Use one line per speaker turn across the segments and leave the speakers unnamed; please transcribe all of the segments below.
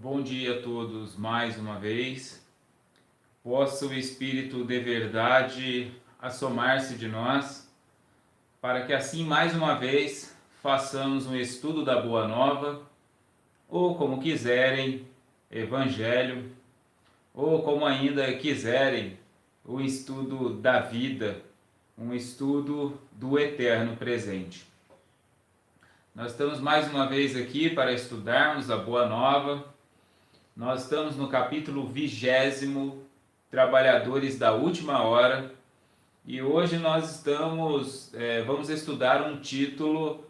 Bom dia a todos mais uma vez. Possa o Espírito de verdade assomar-se de nós, para que assim mais uma vez façamos um estudo da Boa Nova, ou como quiserem, Evangelho, ou como ainda quiserem, o estudo da vida, um estudo do eterno presente. Nós estamos mais uma vez aqui para estudarmos a Boa Nova. Nós estamos no capítulo 20, Trabalhadores da Última Hora, e hoje nós vamos estudar um título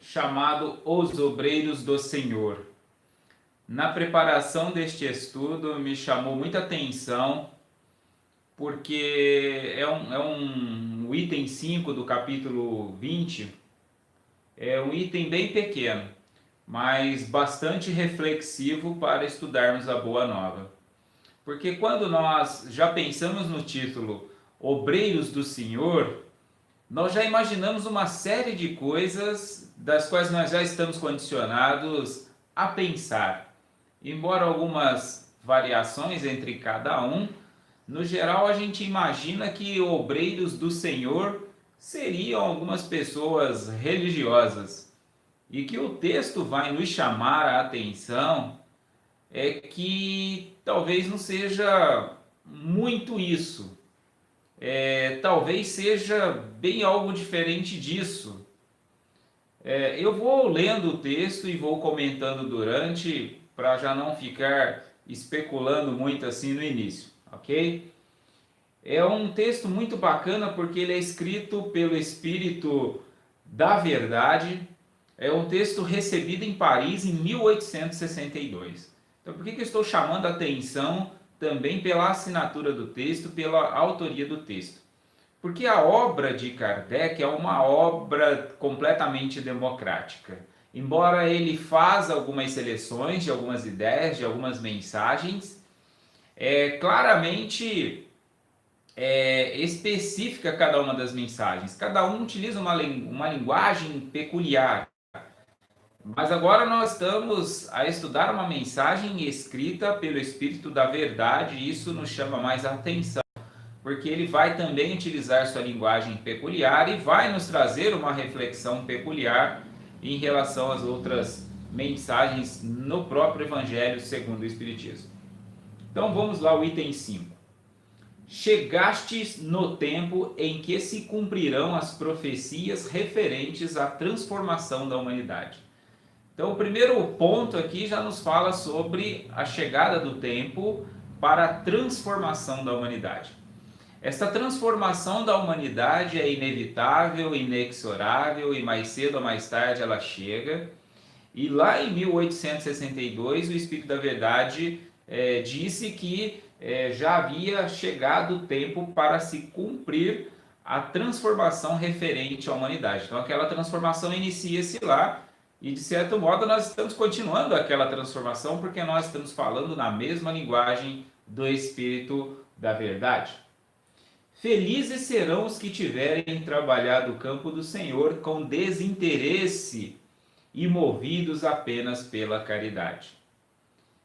chamado Os Obreiros do Senhor. Na preparação deste estudo me chamou muita atenção, porque o item 5 do capítulo 20, é um item bem pequeno, mas bastante reflexivo para estudarmos a Boa Nova. Porque quando nós já pensamos no título Obreiros do Senhor, nós já imaginamos uma série de coisas das quais nós já estamos condicionados a pensar. Embora algumas variações entre cada um, no geral a gente imagina que obreiros do Senhor seriam algumas pessoas religiosas. E que o texto vai nos chamar a atenção é que talvez não seja muito isso. Talvez seja bem algo diferente disso. Eu vou lendo o texto e vou comentando durante, para já não ficar especulando muito assim no início, ok? É um texto muito bacana porque ele é escrito pelo Espírito da Verdade. É um texto recebido em Paris em 1862. Então, por que eu estou chamando a atenção também pela assinatura do texto, pela autoria do texto? Porque a obra de Kardec é uma obra completamente democrática. Embora ele faça algumas seleções de algumas ideias, de algumas mensagens, claramente específica cada uma das mensagens. Cada um utiliza uma linguagem peculiar. Mas agora nós estamos a estudar uma mensagem escrita pelo Espírito da Verdade, e isso nos chama mais a atenção, porque ele vai também utilizar sua linguagem peculiar e vai nos trazer uma reflexão peculiar em relação às outras mensagens no próprio Evangelho segundo o Espiritismo. Então vamos lá, o item 5. Chegastes no tempo em que se cumprirão as profecias referentes à transformação da humanidade. Então, o primeiro ponto aqui já nos fala sobre a chegada do tempo para a transformação da humanidade. Esta transformação da humanidade é inevitável, inexorável, e mais cedo ou mais tarde ela chega. E lá em 1862, o Espírito da Verdade disse que já havia chegado o tempo para se cumprir a transformação referente à humanidade. Então, aquela transformação inicia-se lá. E, de certo modo, nós estamos continuando aquela transformação porque nós estamos falando na mesma linguagem do Espírito da Verdade. Felizes serão os que tiverem trabalhado o campo do Senhor com desinteresse e movidos apenas pela caridade.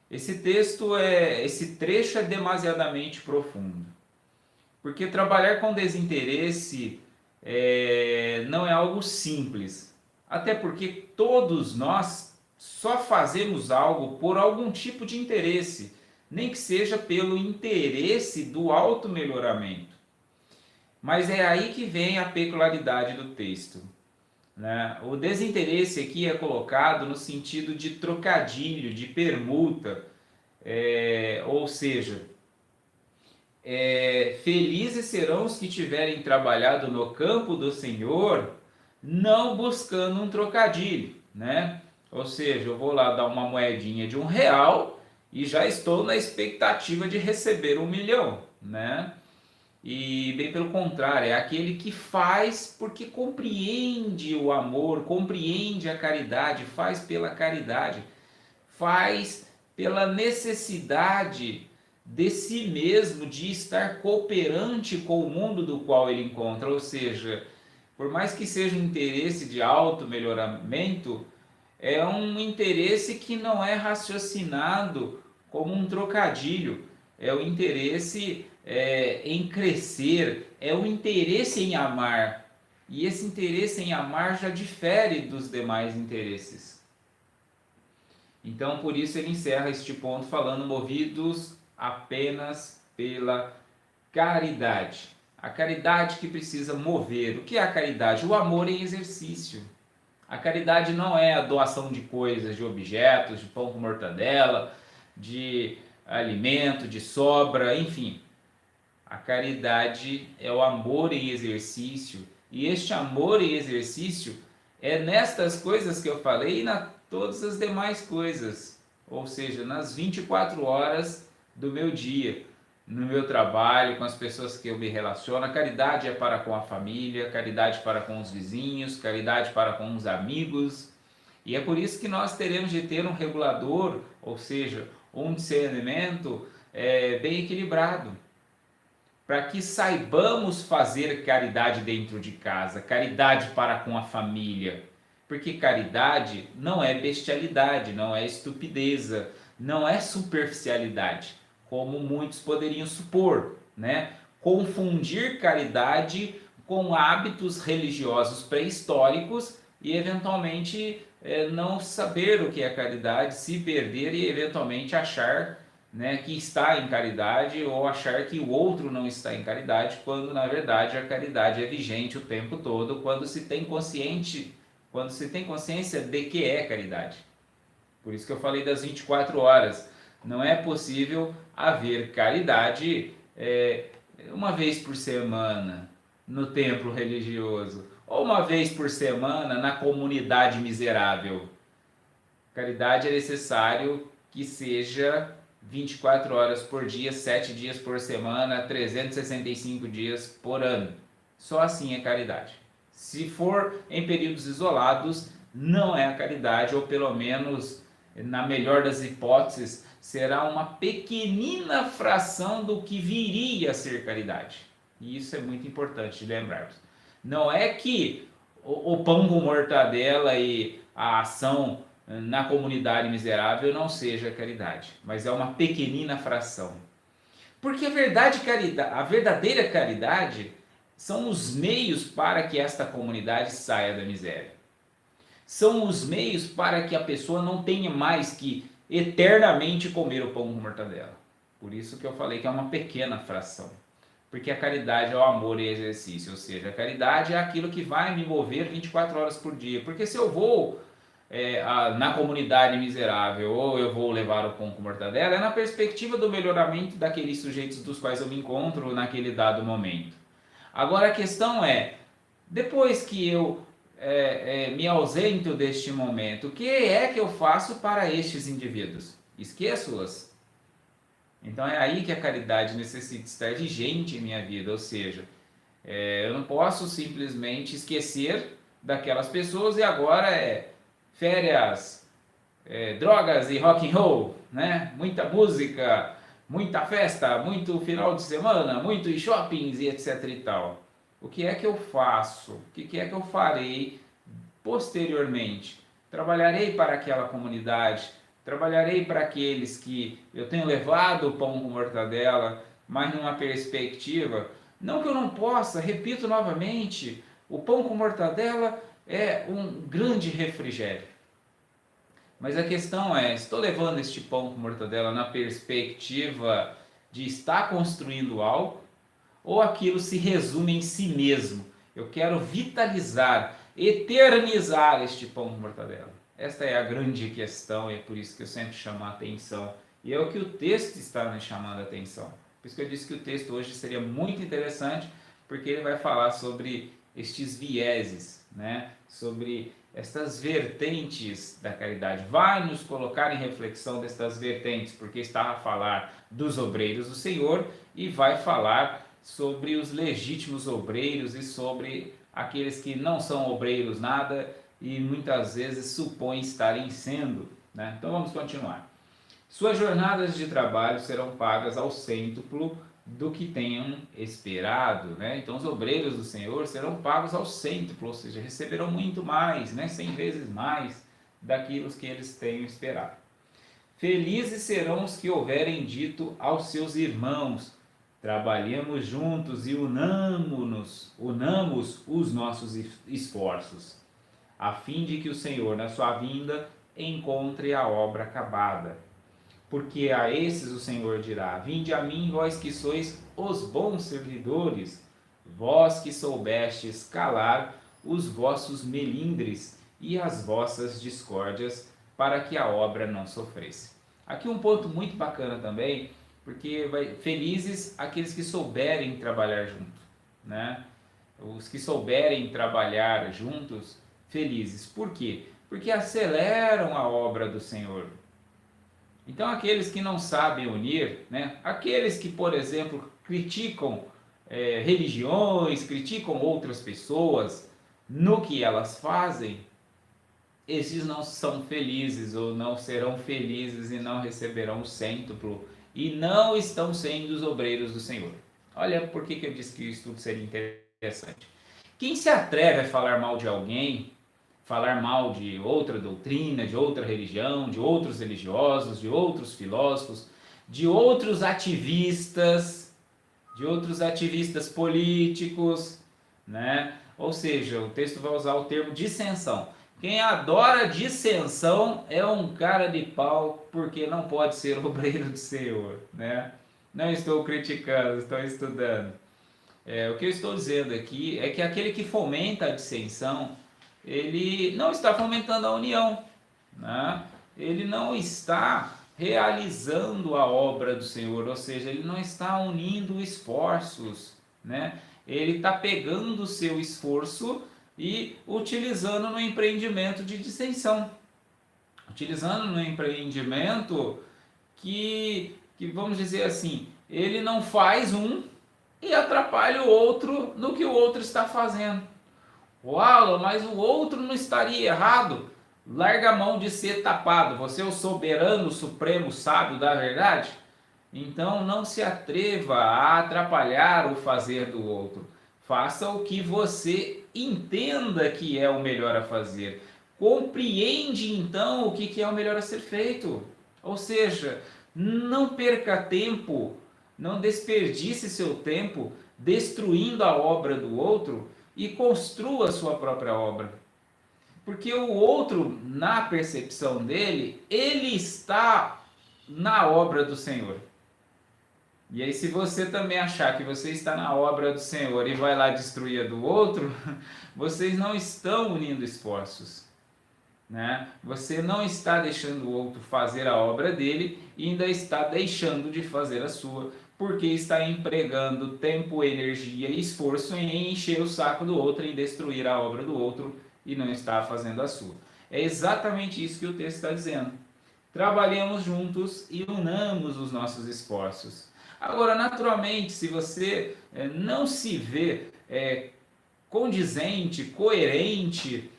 Esse trecho é demasiadamente profundo. Porque trabalhar com desinteresse não é algo simples. Até porque todos nós só fazemos algo por algum tipo de interesse, nem que seja pelo interesse do auto-melhoramento. Mas é aí que vem a peculiaridade do texto, né? O desinteresse aqui é colocado no sentido de trocadilho, de permuta, ou seja, felizes serão os que tiverem trabalhado no campo do Senhor, não buscando um trocadilho, né? Ou seja, eu vou lá dar uma moedinha de R$1 e já estou na expectativa de receber 1.000.000, né? E bem pelo contrário, é aquele que faz porque compreende o amor, compreende a caridade, faz pela caridade, faz pela necessidade de si mesmo, de estar cooperante com o mundo do qual ele encontra. Ou seja, por mais que seja um interesse de auto-melhoramento, é um interesse que não é raciocinado como um trocadilho, é o interesse em crescer, é o interesse em amar. E esse interesse em amar já difere dos demais interesses. Então, por isso ele encerra este ponto falando movidos apenas pela caridade. A caridade que precisa mover. O que é a caridade? O amor em exercício. A caridade não é a doação de coisas, de objetos, de pão com mortadela, de alimento, de sobra, enfim. A caridade é o amor em exercício. E este amor em exercício é nestas coisas que eu falei e na todas as demais coisas. Ou seja, nas 24 horas do meu dia, no meu trabalho, com as pessoas que eu me relaciono. A caridade é para com a família, caridade para com os vizinhos, caridade para com os amigos. E é por isso que nós teremos de ter um regulador, ou seja, um discernimento bem equilibrado, para que saibamos fazer caridade dentro de casa, caridade para com a família. Porque caridade não é bestialidade, não é estupideza, não é superficialidade, como muitos poderiam supor, né? Confundir caridade com hábitos religiosos pré-históricos e eventualmente não saber o que é caridade, se perder e eventualmente achar, né, que está em caridade ou achar que o outro não está em caridade, quando na verdade a caridade é vigente o tempo todo, quando se tem consciência de que é caridade. Por isso que eu falei das 24 horas. Não é possível haver caridade uma vez por semana no templo religioso, ou uma vez por semana na comunidade miserável. Caridade é necessário que seja 24 horas por dia, 7 dias por semana, 365 dias por ano. Só assim é caridade. Se for em períodos isolados, não é a caridade, ou pelo menos, na melhor das hipóteses, será uma pequenina fração do que viria a ser caridade. E isso é muito importante de lembrarmos. Não é que o pão com mortadela e a ação na comunidade miserável não seja caridade, mas é uma pequenina fração. Porque a verdadeira caridade são os meios para que esta comunidade saia da miséria. São os meios para que a pessoa não tenha mais que eternamente comer o pão com mortadela. Por isso que eu falei que é uma pequena fração. Porque a caridade é o amor e exercício, ou seja, a caridade é aquilo que vai me mover 24 horas por dia. Porque se eu vou na comunidade miserável ou eu vou levar o pão com mortadela, é na perspectiva do melhoramento daqueles sujeitos dos quais eu me encontro naquele dado momento. Agora a questão é, depois que eu me ausento deste momento, o que é que eu faço para estes indivíduos? Esqueço-os? Então é aí que a caridade necessita estar vigente em minha vida, ou seja, eu não posso simplesmente esquecer daquelas pessoas e agora férias, drogas e rock and roll, né? Muita música, muita festa, muito final de semana, muitos shoppings e etc e tal. O que é que eu faço? O que é que eu farei posteriormente? Trabalharei para aquela comunidade, trabalharei para aqueles que eu tenho levado o pão com mortadela, mas numa perspectiva, não que eu não possa, repito novamente, o pão com mortadela é um grande refrigério. Mas a questão é, estou levando este pão com mortadela na perspectiva de estar construindo algo, ou aquilo se resume em si mesmo? Eu quero vitalizar, eternizar este pão com mortadela. Esta é a grande questão e é por isso que eu sempre chamo a atenção. E é o que o texto está me chamando a atenção. Por isso que eu disse que o texto hoje seria muito interessante, porque ele vai falar sobre estes vieses, né? Sobre estas vertentes da caridade. Vai nos colocar em reflexão destas vertentes, porque está a falar dos obreiros do Senhor e vai falar sobre os legítimos obreiros e sobre aqueles que não são obreiros nada e muitas vezes supõem estarem sendo, né? Então vamos continuar. Suas jornadas de trabalho serão pagas ao cêntuplo do que tenham esperado, né? Então os obreiros do Senhor serão pagos ao cêntuplo, ou seja, receberão muito mais, né? 100 vezes mais daquilo que eles tenham esperado. Felizes serão os que houverem dito aos seus irmãos: trabalhemos juntos e unamos os nossos esforços, a fim de que o Senhor, na sua vinda, encontre a obra acabada. Porque a esses o Senhor dirá: vinde a mim, vós que sois os bons servidores, vós que soubestes calar os vossos melindres e as vossas discórdias, para que a obra não sofresse. Aqui um ponto muito bacana também, porque felizes aqueles que souberem trabalhar junto, né? Os que souberem trabalhar juntos, felizes. Por quê? Porque aceleram a obra do Senhor. Então aqueles que não sabem unir, né? Aqueles que, por exemplo, criticam religiões, criticam outras pessoas no que elas fazem, esses não são felizes ou não serão felizes e não receberão o cêntuplo e não estão sendo os obreiros do Senhor. Olha por que eu disse que o estudo seria interessante. Quem se atreve a falar mal de alguém, falar mal de outra doutrina, de outra religião, de outros religiosos, de outros filósofos, de outros ativistas políticos, né? Ou seja, o texto vai usar o termo dissensão. Quem adora dissensão é um cara de pau, porque não pode ser obreiro do Senhor, né? Não estou criticando, estou estudando. O que eu estou dizendo aqui é que aquele que fomenta a dissensão, ele não está fomentando a união, né? Ele não está realizando a obra do Senhor, ou seja, ele não está unindo esforços, né? Ele está pegando o seu esforço e utilizando no empreendimento de dissensão, utilizando no empreendimento que vamos dizer assim, ele não faz um e atrapalha o outro no que o outro está fazendo. Uau, mas o outro não estaria errado? Larga a mão de ser tapado, você é o soberano, supremo, sábio da verdade? Então não se atreva a atrapalhar o fazer do outro. Faça o que você entenda que é o melhor a fazer. Compreende então o que é o melhor a ser feito. Ou seja, não perca tempo, não desperdice seu tempo destruindo a obra do outro e construa a sua própria obra. Porque o outro, na percepção dele, ele está na obra do Senhor. E aí, se você também achar que você está na obra do Senhor e vai lá destruir a do outro, vocês não estão unindo esforços, né? Você não está deixando o outro fazer a obra dele e ainda está deixando de fazer a sua, porque está empregando tempo, energia e esforço em encher o saco do outro, em destruir a obra do outro e não está fazendo a sua. É exatamente isso que o texto está dizendo. Trabalhemos juntos e unamos os nossos esforços. Agora, naturalmente, se você não se vê condizente, coerente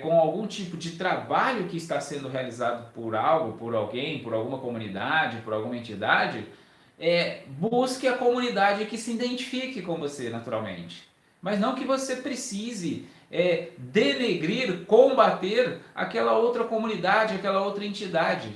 com algum tipo de trabalho que está sendo realizado por algo, por alguém, por alguma comunidade, por alguma entidade, busque a comunidade que se identifique com você naturalmente. Mas não que você precise denegrir, combater aquela outra comunidade, aquela outra entidade,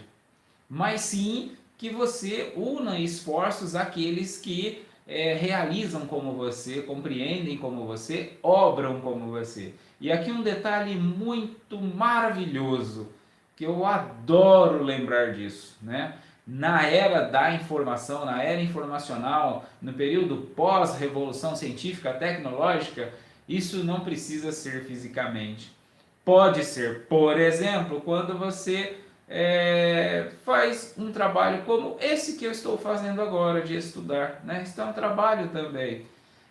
mas sim que você una esforços àqueles que realizam como você, compreendem como você, obram como você. E aqui um detalhe muito maravilhoso, que eu adoro lembrar disso, né? Na era da informação, na era informacional, no período pós-revolução científica tecnológica, isso não precisa ser fisicamente. Pode ser, por exemplo, quando você faz um trabalho como esse que eu estou fazendo agora, de estudar, né? Isso é um trabalho também.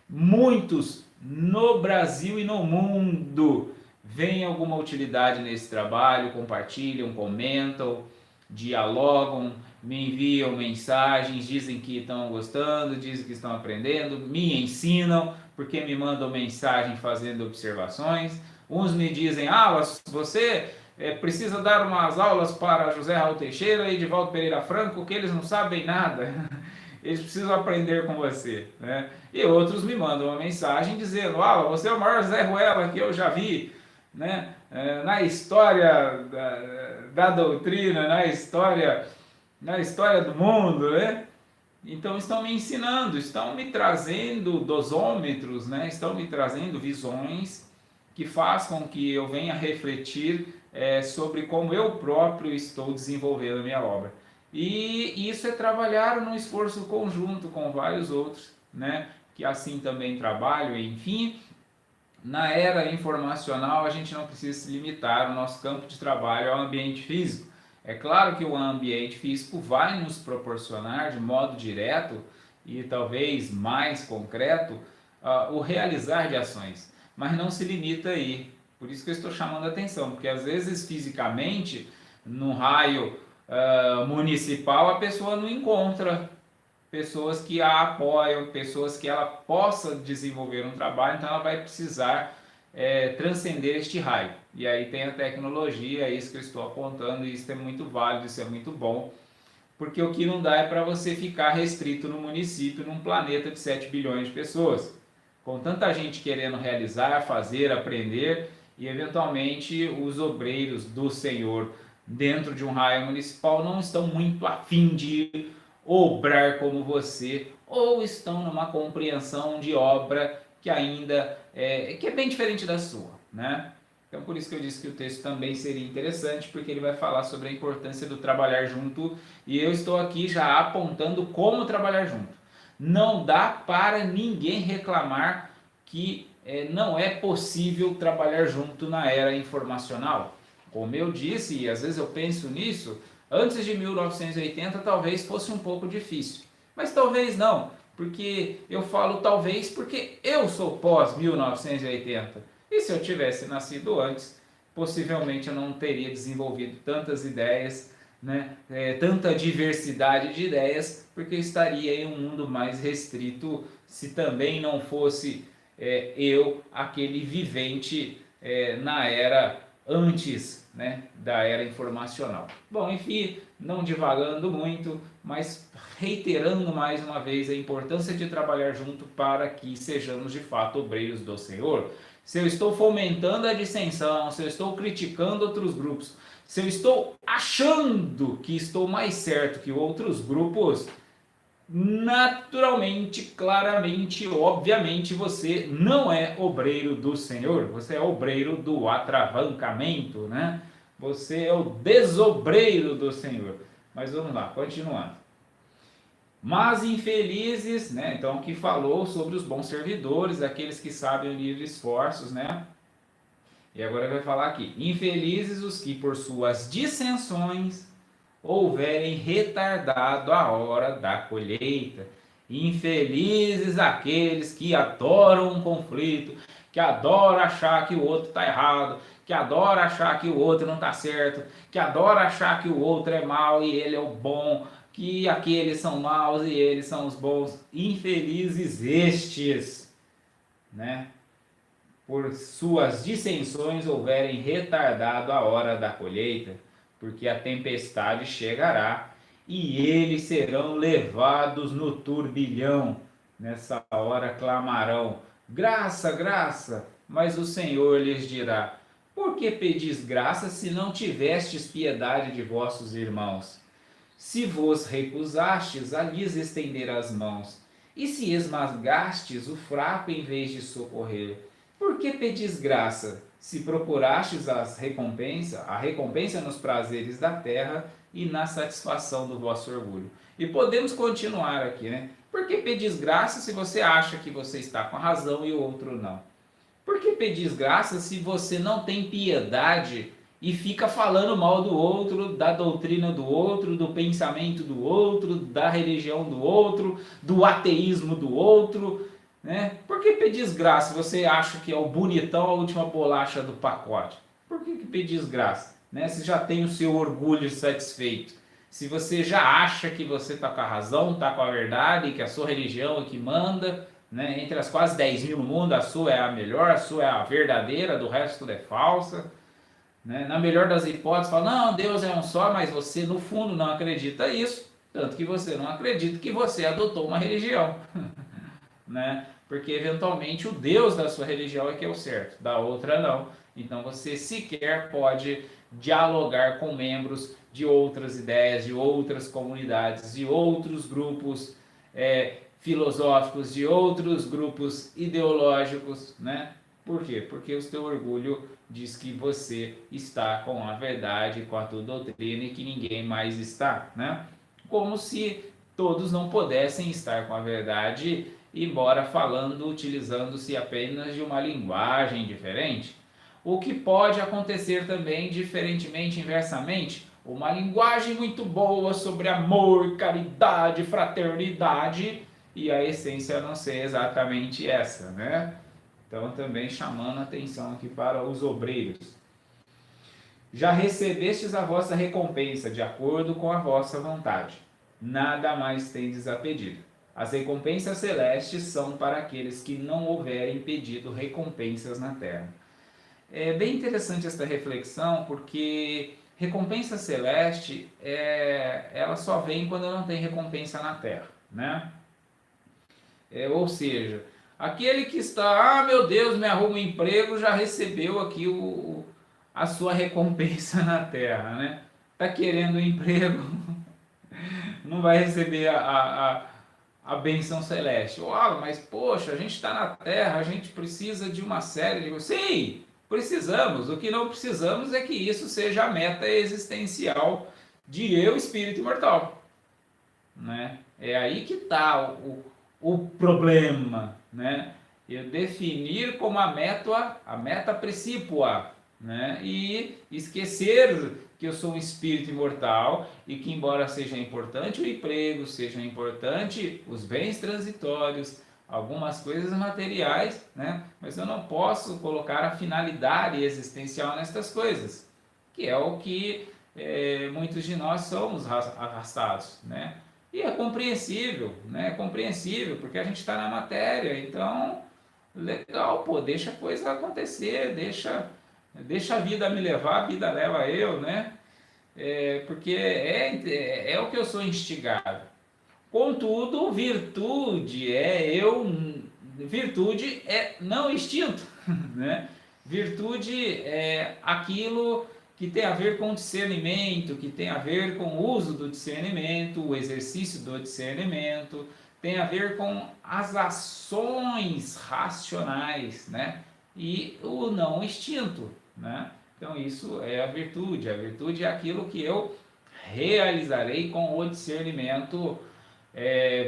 Muitos no Brasil e no mundo veem alguma utilidade nesse trabalho, compartilham, comentam, dialogam, me enviam mensagens, dizem que estão gostando, dizem que estão aprendendo, me ensinam, porque me mandam mensagem fazendo observações. Uns me dizem: você precisa dar umas aulas para José Raul Teixeira e Edivaldo Pereira Franco, que eles não sabem nada. Eles precisam aprender com você, né? E outros me mandam uma mensagem dizendo: você é o maior Zé Ruela que eu já vi, né? na história da doutrina, na história do mundo, né? Então estão me ensinando, estão me trazendo dosômetros, né? Estão me trazendo visões que façam com que eu venha refletir sobre como eu próprio estou desenvolvendo a minha obra. E isso é trabalhar num esforço conjunto com vários outros, né? Que assim também trabalham, enfim. Na era informacional, a gente não precisa se limitar, o nosso campo de trabalho ao ambiente físico. É claro que o ambiente físico vai nos proporcionar, de modo direto e talvez mais concreto, o realizar de ações, mas não se limita aí. Por isso que eu estou chamando a atenção, porque às vezes fisicamente, no raio municipal, a pessoa não encontra pessoas que a apoiam, pessoas que ela possa desenvolver um trabalho, então ela vai precisar transcender este raio. E aí tem a tecnologia, é isso que eu estou apontando, e isso é muito válido, isso é muito bom, porque o que não dá é para você ficar restrito no município, num planeta de 7 bilhões de pessoas, com tanta gente querendo realizar, fazer, aprender, e eventualmente os obreiros do Senhor dentro de um raio municipal não estão muito afim de obrar como você, ou estão numa compreensão de obra que ainda que é bem diferente da sua, né? Então por isso que eu disse que o texto também seria interessante, porque ele vai falar sobre a importância do trabalhar junto, e eu estou aqui já apontando como trabalhar junto. Não dá para ninguém reclamar que não é possível trabalhar junto na era informacional. Como eu disse, e às vezes eu penso nisso, antes de 1980 talvez fosse um pouco difícil, mas talvez não, porque eu falo talvez porque eu sou pós 1980, e se eu tivesse nascido antes, possivelmente eu não teria desenvolvido tantas ideias, né? Tanta diversidade de ideias, porque eu estaria em um mundo mais restrito se também não fosse eu aquele vivente na era antes, né, da era informacional. Bom, enfim, não divagando muito, mas reiterando mais uma vez a importância de trabalhar junto para que sejamos de fato obreiros do Senhor. Se eu estou fomentando a dissensão, se eu estou criticando outros grupos, se eu estou achando que estou mais certo que outros grupos, naturalmente, claramente, obviamente, você não é obreiro do Senhor, você é obreiro do atravancamento, né? Você é o desobreiro do Senhor. Mas vamos lá, continuando. Mas infelizes, né? Então, que falou sobre os bons servidores, aqueles que sabem unir esforços, né? E agora vai falar aqui: infelizes os que por suas dissensões houverem retardado a hora da colheita. Infelizes aqueles que adoram um conflito, que adoram achar que o outro está errado, que adoram achar que o outro não está certo, que adoram achar que o outro é mau e ele é o bom, que aqueles são maus e eles são os bons. Infelizes estes, né? Por suas dissensões houverem retardado a hora da colheita, porque a tempestade chegará e eles serão levados no turbilhão. Nessa hora clamarão: graça, graça! Mas o Senhor lhes dirá: por que pedis graça se não tivestes piedade de vossos irmãos? Se vos recusastes a lhes estender as mãos, e se esmagastes o fraco em vez de socorrer, por que pedis graça, se procurastes a recompensa nos prazeres da terra e na satisfação do vosso orgulho? E podemos continuar aqui, né? Por que pedis graça se você acha que você está com a razão e o outro não? Por que pedis graça se você não tem piedade e fica falando mal do outro, da doutrina do outro, do pensamento do outro, da religião do outro, do ateísmo do outro, né? Por que pedis graça? Você acha que é o bonitão, a última bolacha do pacote? Por que pedis graça? Né? Se já tem o seu orgulho satisfeito, se você já acha que você está com a razão, está com a verdade, que a sua religião é que manda, né? Entre as quase 10 mil no mundo, a sua é a melhor, a sua é a verdadeira, do resto tudo é falsa. Né? Na melhor das hipóteses, fala: não, Deus é um só, mas você no fundo não acredita isso, tanto que você não acredita que você adotou uma religião. Né? Porque eventualmente o Deus da sua religião é que é o certo, da outra não. Então você sequer pode dialogar com membros de outras ideias, de outras comunidades, de outros grupos filosóficos, de outros grupos ideológicos, né? Por quê? Porque o seu orgulho diz que você está com a verdade, com a tua doutrina e que ninguém mais está, né? Como se todos não pudessem estar com a verdade, embora falando, utilizando-se apenas de uma linguagem diferente. O que pode acontecer também, diferentemente, inversamente, uma linguagem muito boa sobre amor, caridade, fraternidade, e a essência não ser exatamente essa, né? Então, também chamando a atenção aqui para os obreiros. Já recebestes a vossa recompensa, de acordo com a vossa vontade. Nada mais tendes a pedir. As recompensas celestes são para aqueles que não houverem pedido recompensas na terra. É bem interessante esta reflexão, porque recompensa celeste, ela só vem quando não tem recompensa na terra, né? Ou seja, aquele que está, meu Deus, me arruma um emprego, já recebeu aqui a sua recompensa na terra, né? Está querendo um emprego, não vai receber a bênção celeste. Mas poxa, a gente está na terra, a gente precisa de uma série de... Sim, precisamos. O que não precisamos é que isso seja a meta existencial de eu, espírito imortal, né? É aí que está o problema, né? Eu definir como a meta precípua, né? E esquecer que eu sou um espírito imortal e que, embora seja importante o emprego, seja importante os bens transitórios, algumas coisas materiais, né? Mas eu não posso colocar a finalidade existencial nestas coisas, que é o que muitos de nós somos arrastados, né? E é compreensível, né? É compreensível, porque a gente está na matéria, então, legal, pô, deixa a coisa acontecer, deixa a vida me levar, a vida leva eu, né? Porque é o que eu sou instigado. Contudo, virtude é não instinto, né? Virtude é aquilo que tem a ver com discernimento, que tem a ver com o uso do discernimento, o exercício do discernimento, tem a ver com as ações racionais, né? E o não instinto, né? Então isso é a virtude. A virtude é aquilo que eu realizarei com o discernimento,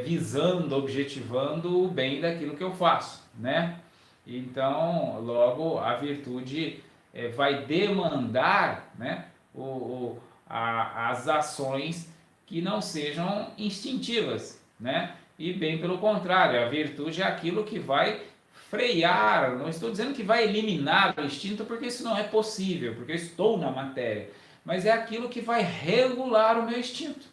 visando, objetivando o bem daquilo que eu faço, né? Então, logo, a virtude vai demandar, né, as ações que não sejam instintivas, né? E bem pelo contrário, a virtude é aquilo que vai frear, não estou dizendo que vai eliminar o instinto, porque isso não é possível, porque eu estou na matéria, mas é aquilo que vai regular o meu instinto,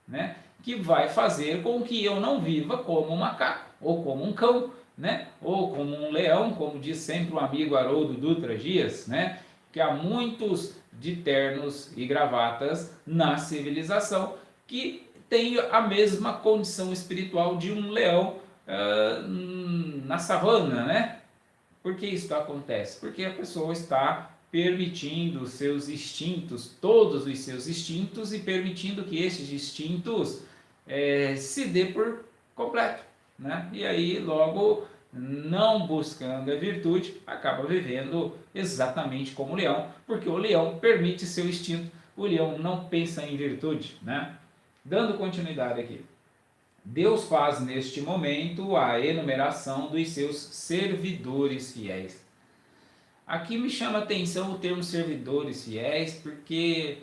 né? Que vai fazer com que eu não viva como um macaco, ou como um cão, né? Ou como um leão, como diz sempre o amigo Haroldo Dutra Dias, né? Que há muitos de ternos e gravatas na civilização que têm a mesma condição espiritual de um leão na savana, né? Por que isso acontece? Porque a pessoa está permitindo os seus instintos, todos os seus instintos, e permitindo que estes instintos se dê por completo, né? E aí, logo, não buscando a virtude, acaba vivendo exatamente como o leão, porque o leão permite seu instinto, o leão não pensa em virtude, né? Dando continuidade aqui. Deus faz neste momento a enumeração dos seus servidores fiéis. Aqui me chama a atenção o termo servidores fiéis, porque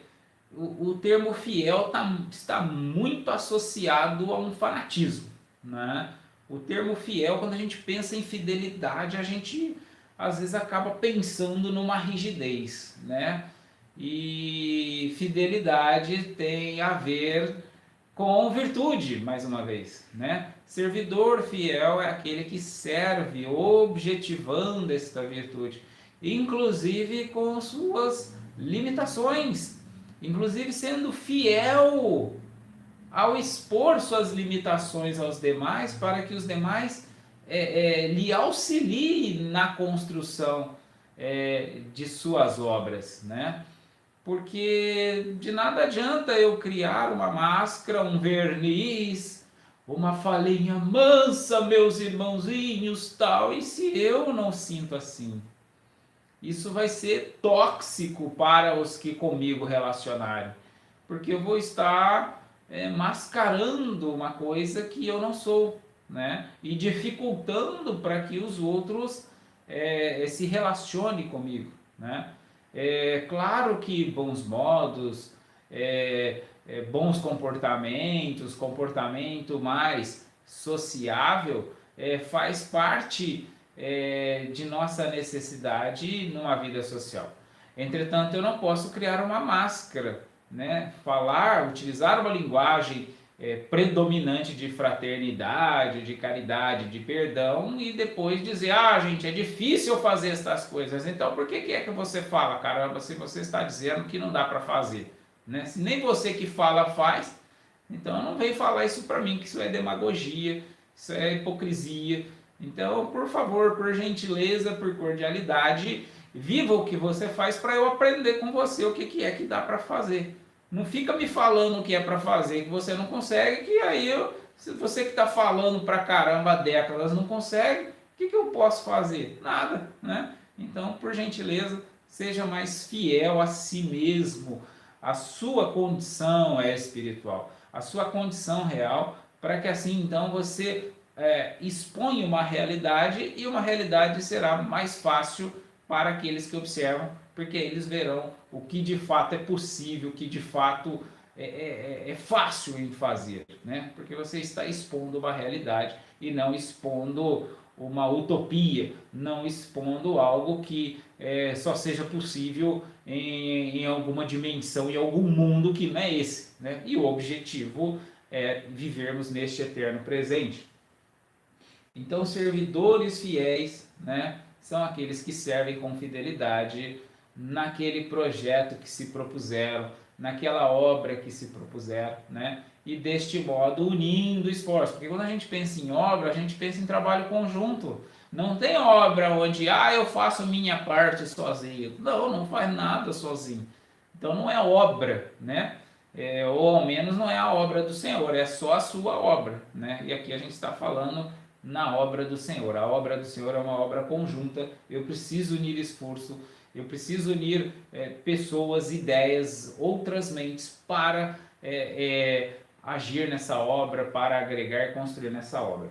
o termo fiel está muito associado a um fanatismo, né? O termo fiel, quando a gente pensa em fidelidade, a gente às vezes acaba pensando numa rigidez, né? E fidelidade tem a ver com virtude, mais uma vez, né? Servidor fiel é aquele que serve objetivando esta virtude, inclusive com suas limitações, inclusive sendo fiel ao expor suas limitações aos demais, para que os demais lhe auxiliem na construção de suas obras, né? Porque de nada adianta eu criar uma máscara, um verniz, uma falinha mansa, meus irmãozinhos, tal, e se eu não sinto assim? Isso vai ser tóxico para os que comigo relacionarem, porque eu vou estar mascarando uma coisa que eu não sou, né? E dificultando para que os outros se relacionem comigo, né? É claro que bons modos, bons comportamentos, comportamento mais sociável, faz parte de nossa necessidade numa vida social. Entretanto, eu não posso criar uma máscara, né? Falar, utilizar uma linguagem predominante de fraternidade, de caridade, de perdão e depois dizer, ah, gente, é difícil fazer essas coisas. Então, por que é que você fala, caramba, se você está dizendo que não dá para fazer, né? Se nem você que fala faz, então não vem falar isso para mim, que isso é demagogia, isso é hipocrisia. Então, por favor, por gentileza, por cordialidade, viva o que você faz para eu aprender com você o que é que dá para fazer. Não fica me falando o que é para fazer que você não consegue, que aí se você que está falando para caramba há décadas não consegue, o que eu posso fazer? Nada, né? Então, por gentileza, seja mais fiel a si mesmo, a sua condição espiritual, a sua condição real, para que assim então você expõe uma realidade e uma realidade será mais fácil para aqueles que observam, porque eles verão o que de fato é possível, o que de fato é fácil em fazer, né? Porque você está expondo uma realidade e não expondo uma utopia, não expondo algo que só seja possível em alguma dimensão, em algum mundo que não é esse, né? E o objetivo é vivermos neste eterno presente. Então, servidores fiéis, né, são aqueles que servem com fidelidade naquele projeto que se propuseram, naquela obra que se propuseram, né? E deste modo unindo esforços. Porque quando a gente pensa em obra, a gente pensa em trabalho conjunto. Não tem obra onde, eu faço minha parte sozinho. Não, não faz nada sozinho. Então não é obra, né? Ou ao menos não é a obra do Senhor, é só a sua obra, né? E aqui a gente está falando na obra do Senhor. A obra do Senhor é uma obra conjunta. Eu preciso unir esforço, eu preciso unir pessoas, ideias, outras mentes para agir nessa obra, para agregar e construir nessa obra.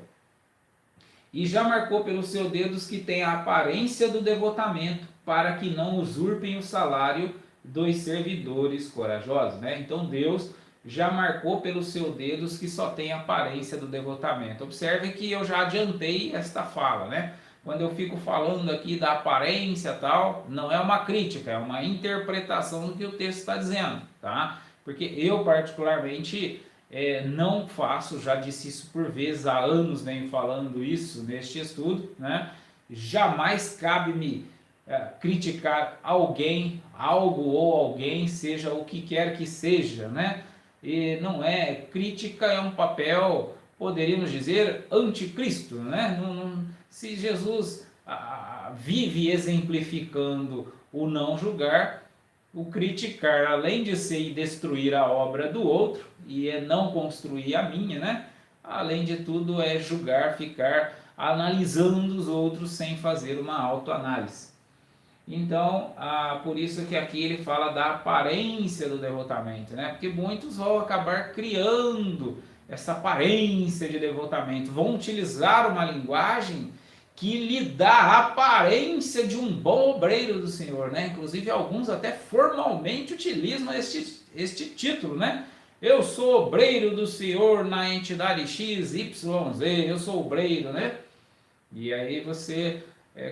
E já marcou pelos seus dedos que tem a aparência do devotamento, para que não usurpem o salário dos servidores corajosos, né? Então Deus já marcou pelos seus dedos que só tem a aparência do devotamento. Observe que eu já adiantei esta fala, né? Quando eu fico falando aqui da aparência tal, não é uma crítica, é uma interpretação do que o texto está dizendo, tá? Porque eu particularmente não faço, já disse isso por vezes, há anos venho falando isso neste estudo, né? Jamais cabe-me criticar alguém, algo ou alguém, seja o que quer que seja, né? E não é, crítica é um papel, poderíamos dizer, anticristo, né? Se Jesus vive exemplificando o não julgar, o criticar, além de ser e destruir a obra do outro, e não construir a minha, né? Além de tudo é julgar, ficar analisando os outros sem fazer uma autoanálise. Então, por isso que aqui ele fala da aparência do devotamento, né? Porque muitos vão acabar criando essa aparência de devotamento, vão utilizar uma linguagem que lhe dá a aparência de um bom obreiro do Senhor, né? Inclusive alguns até formalmente utilizam este título, né? Eu sou obreiro do Senhor na entidade XYZ, eu sou obreiro, né? E aí você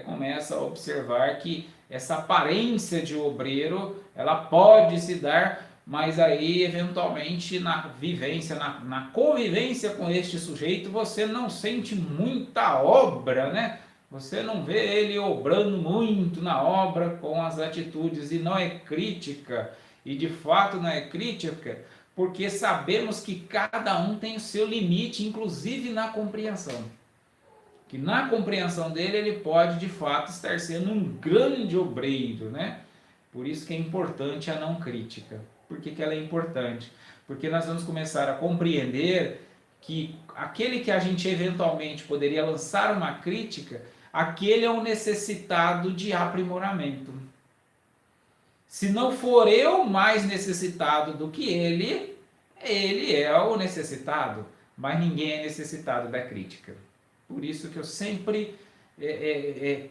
começa a observar que essa aparência de obreiro, ela pode se dar, mas aí eventualmente na vivência, na convivência com este sujeito, você não sente muita obra, né? Você não vê ele obrando muito na obra com as atitudes, e não é crítica, e de fato não é crítica, porque sabemos que cada um tem o seu limite, inclusive na compreensão. que na compreensão dele ele pode de fato estar sendo um grande obreiro, né? Por isso que é importante a não crítica. Por que ela é importante? Porque nós vamos começar a compreender que aquele que a gente eventualmente poderia lançar uma crítica, aquele é um necessitado de aprimoramento. Se não for eu mais necessitado do que ele é o necessitado, mas ninguém é necessitado da crítica. Por isso que eu sempre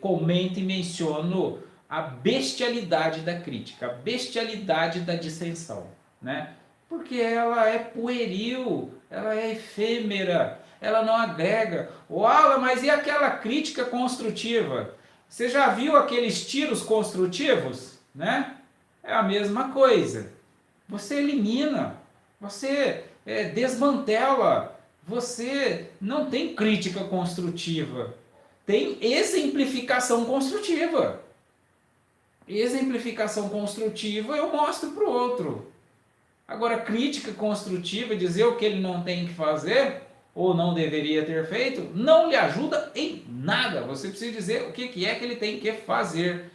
comento e menciono a bestialidade da crítica, a bestialidade da dissensão, né? Porque ela é pueril, ela é efêmera, ela não agrega. Uau, mas e aquela crítica construtiva? Você já viu aqueles tiros construtivos, né? É a mesma coisa. Você elimina, você desmantela, você não tem crítica construtiva, tem exemplificação construtiva. Exemplificação construtiva eu mostro para o outro. Agora, crítica construtiva, dizer o que ele não tem que fazer ou não deveria ter feito, não lhe ajuda em nada. Você precisa dizer o que é que ele tem que fazer.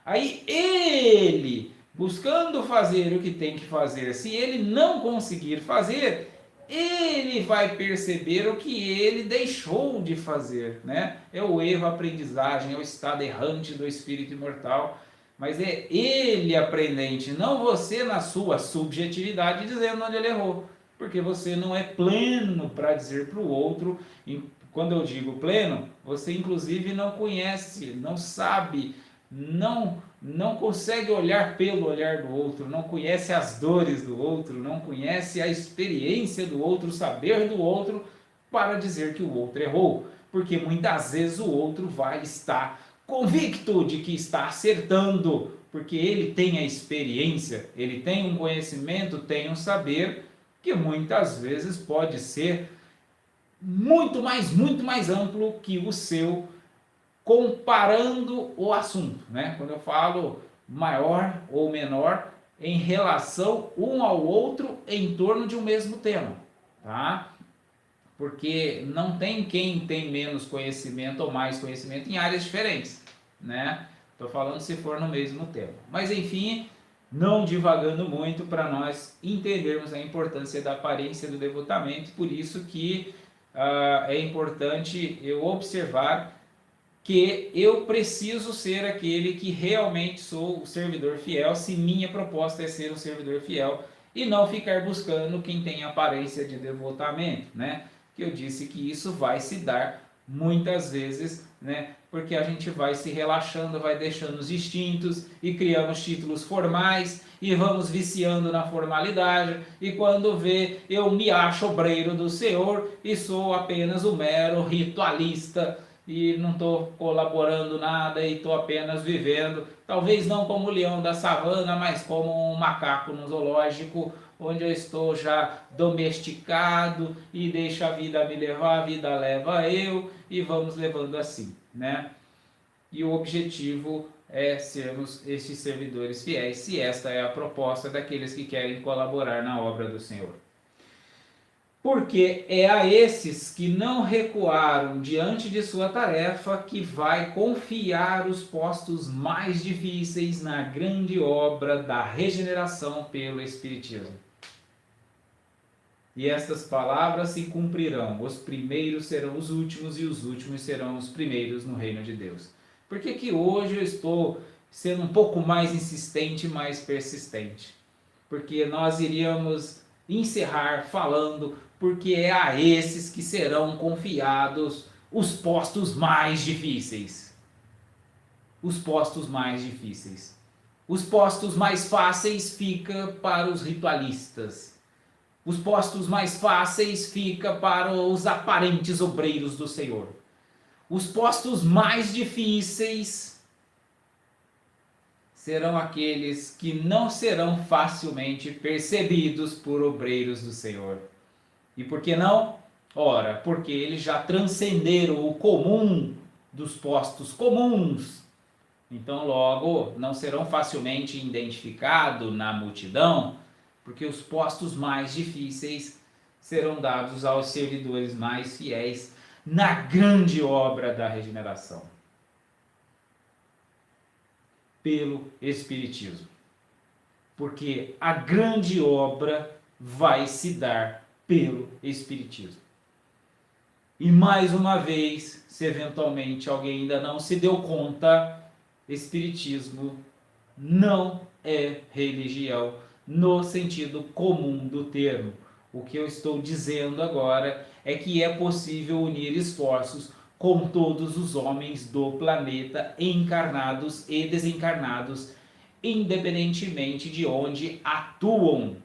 Aí ele, buscando fazer o que tem que fazer, se ele não conseguir fazer, ele vai perceber o que ele deixou de fazer, né? É o erro, a aprendizagem, é o estado errante do espírito imortal. Mas é ele aprendente, não você na sua subjetividade dizendo onde ele errou. Porque você não é pleno para dizer para o outro. Quando eu digo pleno, você inclusive não conhece, não sabe, não consegue olhar pelo olhar do outro, não conhece as dores do outro, não conhece a experiência do outro, o saber do outro, para dizer que o outro errou. Porque muitas vezes o outro vai estar convicto de que está acertando, porque ele tem a experiência, ele tem um conhecimento, tem um saber, que muitas vezes pode ser muito mais amplo que o seu, comparando o assunto, né? Quando eu falo maior ou menor, em relação um ao outro em torno de um mesmo tema, tá? Porque não tem quem tem menos conhecimento ou mais conhecimento em áreas diferentes, né? Estou falando se for no mesmo tema. Mas enfim, não divagando muito para nós entendermos a importância da aparência do devotamento, por isso que é importante eu observar que eu preciso ser aquele que realmente sou o servidor fiel, se minha proposta é ser um servidor fiel, e não ficar buscando quem tem aparência de devotamento, né? Que eu disse que isso vai se dar muitas vezes, né? Porque a gente vai se relaxando, vai deixando os instintos e criamos títulos formais e vamos viciando na formalidade, e quando vê, eu me acho obreiro do Senhor e sou apenas um mero ritualista e não estou colaborando nada e estou apenas vivendo, talvez não como o leão da savana, mas como um macaco no zoológico, onde eu estou já domesticado e deixo a vida me levar, a vida leva eu, e vamos levando assim, né? E o objetivo é sermos estes servidores fiéis, se esta é a proposta daqueles que querem colaborar na obra do Senhor. Porque é a esses que não recuaram diante de sua tarefa que vai confiar os postos mais difíceis na grande obra da regeneração pelo Espiritismo. E estas palavras se cumprirão: os primeiros serão os últimos e os últimos serão os primeiros no reino de Deus. Por que que hoje eu estou sendo um pouco mais insistente, mais persistente? Porque nós iríamos encerrar falando porque é a esses que serão confiados os postos mais difíceis. Os postos mais difíceis. Os postos mais fáceis fica para os ritualistas. Os postos mais fáceis fica para os aparentes obreiros do Senhor. Os postos mais difíceis serão aqueles que não serão facilmente percebidos por obreiros do Senhor. E por que não? Ora, porque eles já transcenderam o comum dos postos comuns. Então, logo, não serão facilmente identificados na multidão, porque os postos mais difíceis serão dados aos servidores mais fiéis na grande obra da regeneração, pelo Espiritismo. Porque a grande obra vai se dar pelo Espiritismo. E mais uma vez, se eventualmente alguém ainda não se deu conta, Espiritismo não é religião no sentido comum do termo. O que eu estou dizendo agora é que é possível unir esforços com todos os homens do planeta, encarnados e desencarnados, independentemente de onde atuam,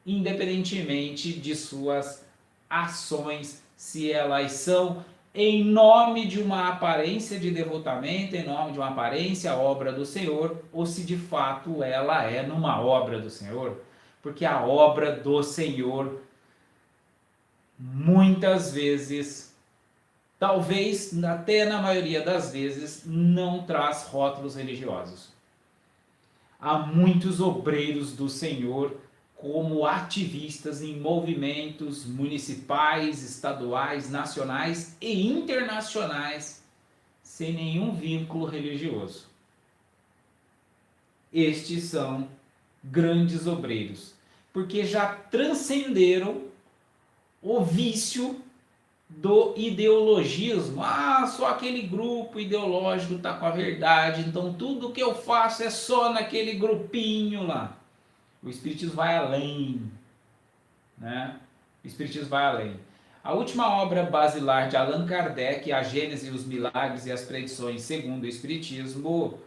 independentemente de suas ações, se elas são em nome de uma aparência de devotamento, em nome de uma aparência obra do Senhor, ou se de fato ela é numa obra do Senhor. Porque a obra do Senhor, muitas vezes, talvez até na maioria das vezes, não traz rótulos religiosos. Há muitos obreiros do Senhor como ativistas em movimentos municipais, estaduais, nacionais e internacionais, sem nenhum vínculo religioso. Estes são grandes obreiros, porque já transcenderam o vício do ideologismo. Só aquele grupo ideológico está com a verdade, então tudo que eu faço é só naquele grupinho lá. O Espiritismo vai além, né? O Espiritismo vai além. A última obra basilar de Allan Kardec, A Gênese, os Milagres e as Predições segundo o Espiritismo,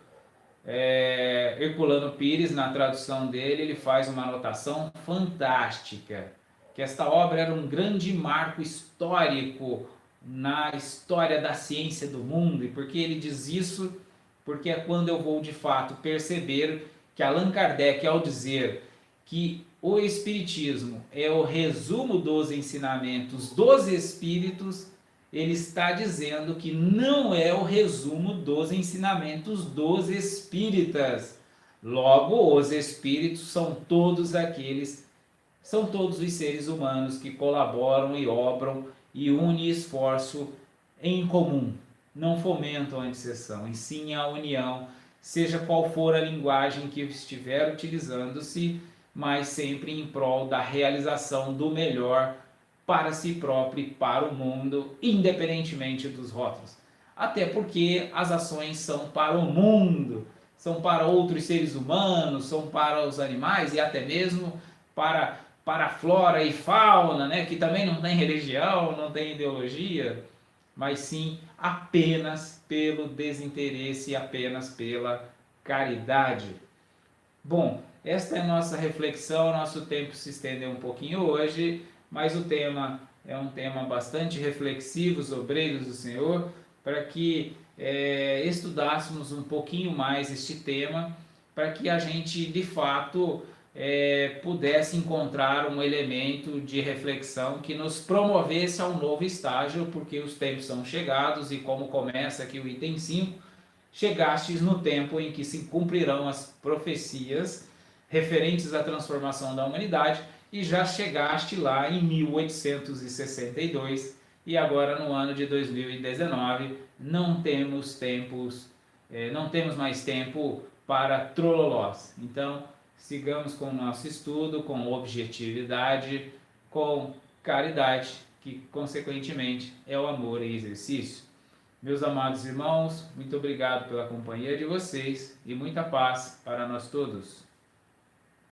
Herculano Pires, na tradução dele, ele faz uma anotação fantástica, que esta obra era um grande marco histórico na história da ciência do mundo. E por que ele diz isso? Porque é quando eu vou de fato perceber que Allan Kardec, ao dizer que o Espiritismo é o resumo dos ensinamentos dos Espíritos, ele está dizendo que não é o resumo dos ensinamentos dos espíritas. Logo, os espíritos são todos os seres humanos que colaboram e obram e unem esforço em comum. Não fomentam a disseção, e sim a união, seja qual for a linguagem que estiver utilizando-se, mas sempre em prol da realização do melhor para si próprio e para o mundo, independentemente dos rótulos. Até porque as ações são para o mundo, são para outros seres humanos, são para os animais e até mesmo para a flora e fauna, né, que também não tem religião, não tem ideologia, mas sim apenas pelo desinteresse e apenas pela caridade. Bom, esta é a nossa reflexão, nosso tempo se estendeu um pouquinho hoje, mas o tema é um tema bastante reflexivo, os obreiros do Senhor, para que estudássemos um pouquinho mais este tema, para que a gente de fato pudesse encontrar um elemento de reflexão que nos promovesse a um novo estágio, porque os tempos são chegados e como começa aqui o item 5, chegastes no tempo em que se cumprirão as profecias referentes à transformação da humanidade, e já chegaste lá em 1862 e agora no ano de 2019 não temos mais tempo para trololós. Então sigamos com o nosso estudo, com objetividade, com caridade, que consequentemente é o amor em exercício. Meus amados irmãos, muito obrigado pela companhia de vocês e muita paz para nós todos.